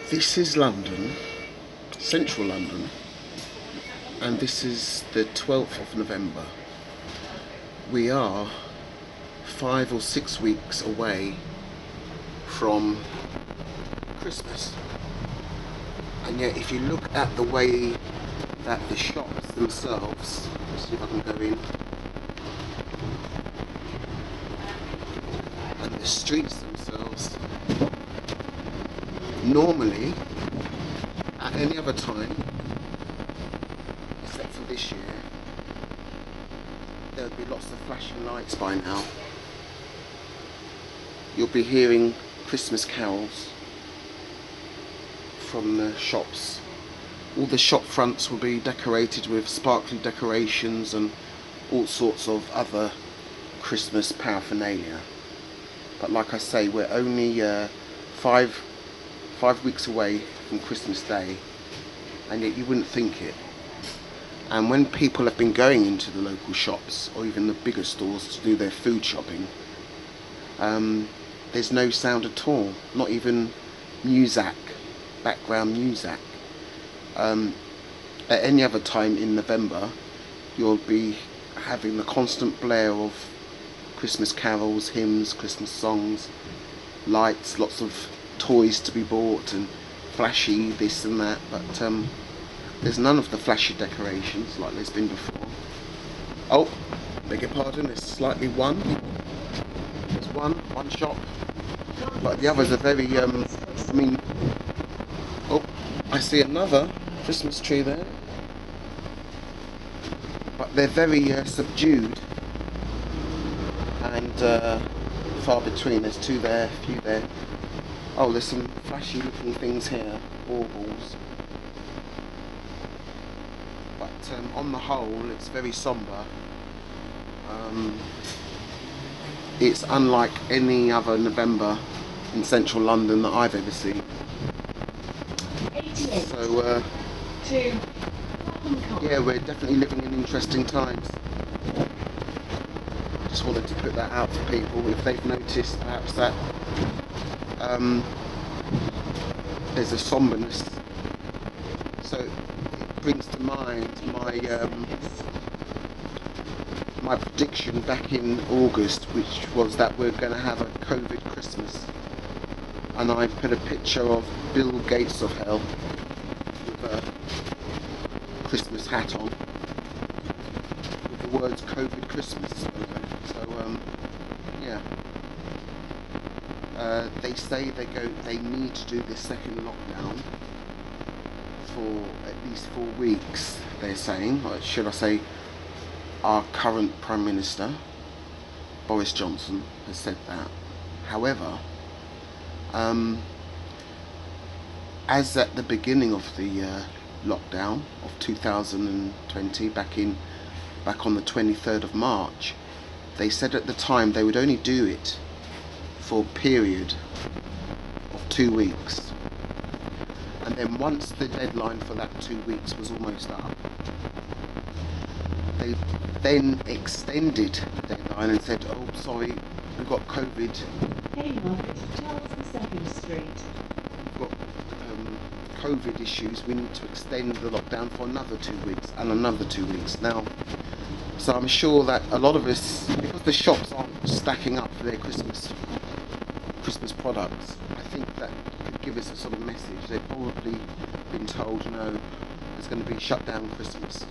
This is London, central London, and this is the 12th of November. We are 5 or 6 weeks away from Christmas. And yet if you look at the way that the shops themselves, let's see if I can go in, and the streets themselves, normally at any other time except for this year there would be lots of flashing lights by now. You'll be hearing Christmas carols from the shops. All the shop fronts will be decorated with sparkly decorations and all sorts of other Christmas paraphernalia. But like I say, we're only 5 weeks away from Christmas Day, and yet you wouldn't think it. And when people have been going into the local shops or even the bigger stores to do their food shopping, there's no sound at all, not even music, background music. At any other time in November you'll be having the constant blare of Christmas carols, hymns, Christmas songs, lights, lots of toys to be bought and flashy this and that, but there's none of the flashy decorations like there's been before. Oh, beg your pardon, there's slightly one. There's one shop, but the others are very, oh, I see another Christmas tree there, but they're very subdued and far between. There's two there, a few there. Oh, there's some flashy looking things here, baubles. But on the whole, it's very sombre. It's unlike any other November in central London that I've ever seen. 88. So, yeah, we're definitely living in interesting times. Just wanted to put that out to people if they've noticed perhaps that there's a somberness. So it brings to mind my prediction back in August, which was that we're going to have a COVID Christmas, and I put a picture of Bill Gates of hell with a Christmas hat on with the words COVID Christmas. So yeah. They say they need to do this second lockdown for at least 4 weeks, they're saying, or should I say our current Prime Minister, Boris Johnson, has said that. However, as at the beginning of the lockdown of 2020, back on the 23rd of March, they said at the time they would only do it for a period of 2 weeks, and then once the deadline for that 2 weeks was almost up, they then extended the deadline and said, oh sorry, we've got COVID. Haymarket, Charles II Street. We've got COVID issues, we need to extend the lockdown for another 2 weeks and another 2 weeks. Now, so I'm sure that a lot of us, because the shops aren't stacking up for their Christmas products, I think that could give us a sort of message. They've probably been told, no, there's going to be shut down Christmas.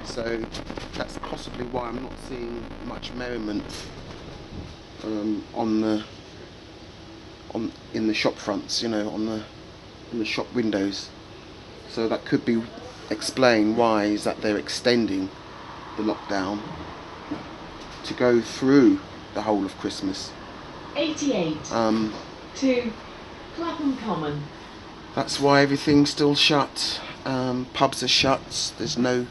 So that's possibly why I'm not seeing much merriment in the shop fronts, you know, in the shop windows. So that could be explain why is that they're extending the lockdown to go through the whole of Christmas. 88 to Clapham Common. That's why everything's still shut. Pubs are shut. There's no.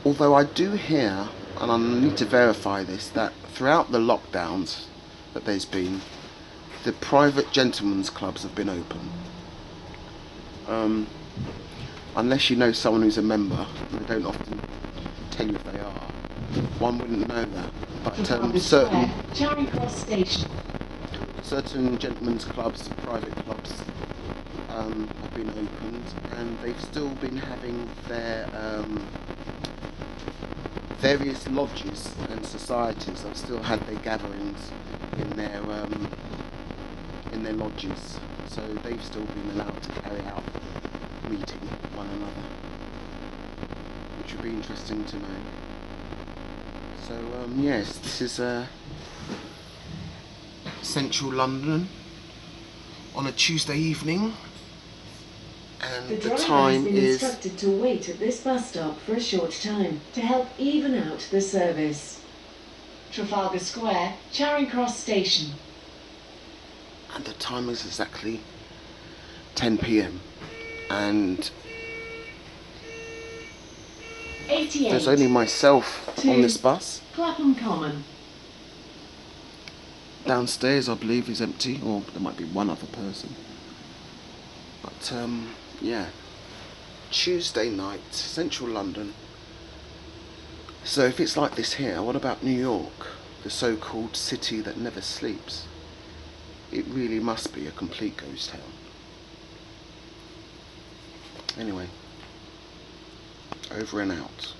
Although I do hear, and I need to verify this, that throughout the lockdowns that there's been, the private gentlemen's clubs have been open. Unless you know someone who's a member, and they don't often tell you if they are, one wouldn't know that. But certain gentlemen's clubs, private clubs, have been opened, and they've still been having their various lodges and societies have still had their gatherings in their lodges, so they've still been allowed to carry out meeting one another, which would be interesting to know. So yes, this is central London on a Tuesday evening, and The the driver time has been is instructed to wait at this bus stop for a short time to help even out the service. Trafalgar Square, Charing Cross Station. and the time is exactly 10 p.m. and 88. there's only myself on this bus. Clapham Common. Downstairs, I believe, is empty, or there might be one other person. But yeah, Tuesday night, central London. So if it's like this here, what about New York, the so-called city that never sleeps? It really must be a complete ghost town. Anyway, over and out.